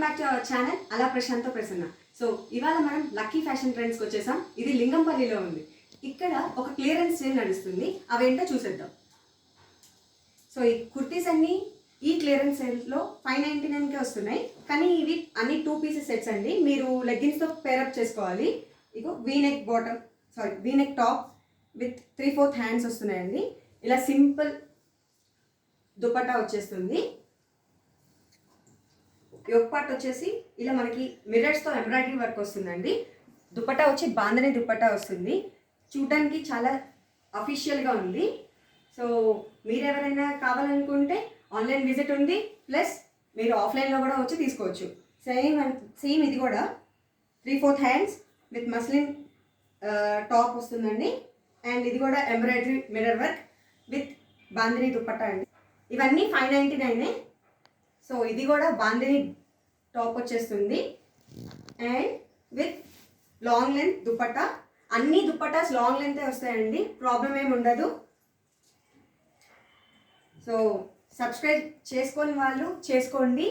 Back to our channel అలా ప్రశాంతో Prasanna. So ఇవాళ మనం లక్కీ ఫ్యాషన్ ట్రెండ్స్కి వచ్చేసాం. ఇది లింగంపల్లిలో ఉంది. ఇక్కడ ఒక క్లియరెన్స్ సేల్ నడుస్తుంది. అవేంటో చూసేద్దాం. సో ఈ కుర్తీస్ అన్నీ ఈ క్లియరెన్స్ సేల్లో 599కే వస్తున్నాయి. కానీ ఇవి అన్ని 2 పీసెస్ సెట్స్ అండి. మీరు లెగ్గిన్స్తో పేరప్ చేసుకోవాలి. ఇగో వీనెక్ టాప్ విత్ 3/4 హ్యాండ్స్ వస్తున్నాయండి. ఇలా సింపుల్ దుపట్టా వచ్చేస్తుంది. యోక్ పార్ట్ వచ్చేసి ఇలా మనకి మిర్రర్స్తో ఎంబ్రాయిడరీ వర్క్ వస్తుందండి. దుపట్టా వచ్చి బాంధనీ దుపట్టా వస్తుంది. చూడడానికి చాలా అఫీషియల్గా ఉంది. సో మీరు ఎవరైనా కావాలనుకుంటే ఆన్లైన్ విజిట్ ఉంది, ప్లస్ మీరు ఆఫ్లైన్లో కూడా వచ్చి తీసుకోవచ్చు. సేమ్ ఇది కూడా 3/4 హ్యాండ్స్ విత్ మస్లిన్ టాప్ వస్తుందండి. అండ్ ఇది కూడా embroidery mirror work with bandhani dupatta అండి. ఇవన్నీ 599. సో ఇది కూడా బాంధనీ టాప్ వచ్చేస్తుంది and with long length dupatta. అన్ని దుపట్టాస్ లాంగ్ లెంతే వస్తాయండి, ప్రాబ్లం ఏమి ఉండదు. సో సబ్స్క్రైబ్ చేసుకొని వాళ్ళు చేసుకోండి.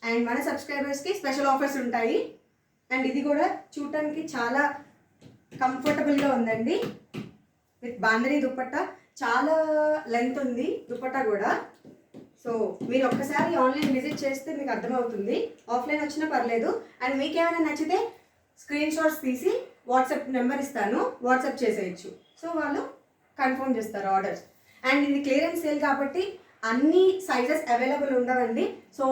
అండ్ మన సబ్స్క్రైబర్స్కి స్పెషల్ ఆఫర్స్ ఉంటాయి. అండ్ ఇది కూడా చూడటానికి చాలా కంఫర్టబుల్గా ఉందండి. విత్ బాంధనీ దుపట్టా, చాలా లెంత్ ఉంది దుపట్టా కూడా. సో మీరు ఒక్కసారి ఆన్లైన్ విజిట్ చేస్తే మీకు అర్థమవుతుంది. ఆఫ్లైన్ వచ్చినా పర్లేదు. అండ్ మీకు ఏమైనా నచ్చితే స్క్రీన్ షాట్స్ తీసి వాట్సాప్ నెంబర్ ఇస్తాను, వాట్సాప్ చేసేయచ్చు. సో వాళ్ళు కన్ఫర్మ్ చేస్తారు ఆర్డర్స్. అండ్ ఇది క్లియరెన్స్ సేల్ కాబట్టి అన్ని సైజెస్ అవైలబుల్ ఉండవండి. So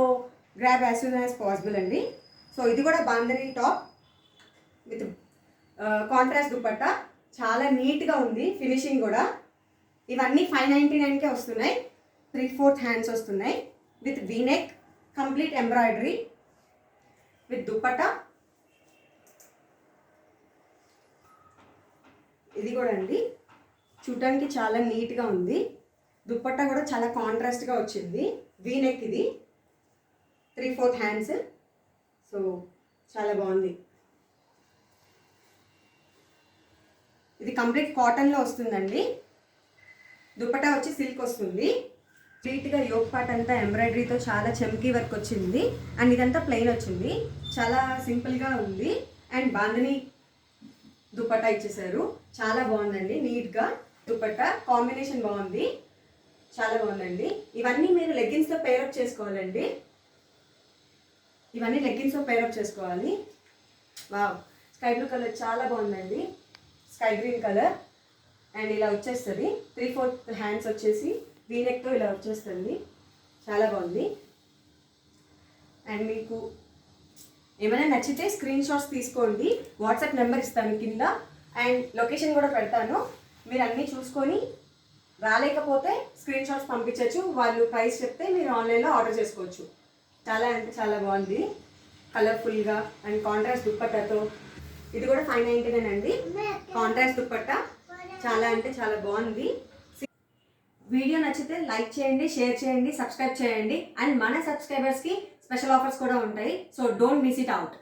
grab as soon as possible అండి. సో ఇది కూడా bandhani top with contrast dupatta, చాలా నీట్గా ఉంది ఫినిషింగ్ కూడా. ఇవన్నీ 599కే వస్తున్నాయి. 3/4 హ్యాండ్స్ వస్తున్నాయి with V-neck, complete embroidery with dupatta. ఇది కూడా అండి చూడటానికి చాలా నీట్గా ఉంది. దుపట్టా కూడా చాలా కాంట్రాస్ట్గా వచ్చింది. వీనెక్, ఇది 3/4 హ్యాండ్స్. సో చాలా బాగుంది. ఇది కంప్లీట్ కాటన్లో వస్తుందండి. దుపట్టా వచ్చి సిల్క్ వస్తుంది. నీట్గా యోక్ పార్ట్ అంతా ఎంబ్రాయిడరీతో చాలా చమ్కీ వర్క్ వచ్చింది. అండ్ ఇదంతా ప్లెయిన్ వచ్చింది. చాలా సింపుల్గా ఉంది. అండ్ బాంధనీ దుపట్టా ఇచ్చేసారు. చాలా బాగుందండి. నీట్గా దుపట్టా కాంబినేషన్ బాగుంది, చాలా బాగుందండి. ఇవన్నీ మీరు లెగ్గిన్స్తో పేరప్ చేసుకోవాలండి. ఇవన్నీ లెగ్గిన్స్తో పేరప్ చేసుకోవాలి. వావ్, స్కై బ్లూ కలర్ చాలా బాగుందండి. Sky green colour. అండ్ ఇలా వచ్చేస్తుంది. 3/4 హ్యాండ్స్ వచ్చేసి వీనెక్తో ఇలా వచ్చేస్తుంది. చాలా బాగుంది. అండ్ మీకు ఏమైనా నచ్చితే స్క్రీన్ షాట్స్ తీసుకోండి. వాట్సాప్ నెంబర్ ఇస్తాను కింద. అండ్ లొకేషన్ కూడా పెడతాను. మీరు అన్నీ చూసుకొని రాలేకపోతే స్క్రీన్ షాట్స్ పంపించవచ్చు. వాళ్ళు ప్రైస్ చెప్తే మీరు ఆన్లైన్లో ఆర్డర్ చేసుకోవచ్చు. చాలా అంటే చాలా బాగుంది, కలర్ఫుల్గా. అండ్ కాంట్రాస్ట్ దుపట్టాతో. ఇది కూడా 599 అండి. కాంట్రాస్ట్ దుపట్టా చాలా అంటే చాలా బాగుంది. వీడియో నచ్చితే లైక్ చేయండి, షేర్ చేయండి, సబ్స్క్రైబ్ చేయండి. అండ్ మన సబ్స్క్రైబర్స్కి స్పెషల్ ఆఫర్స్ కూడా ఉంటాయి. So don't miss it out.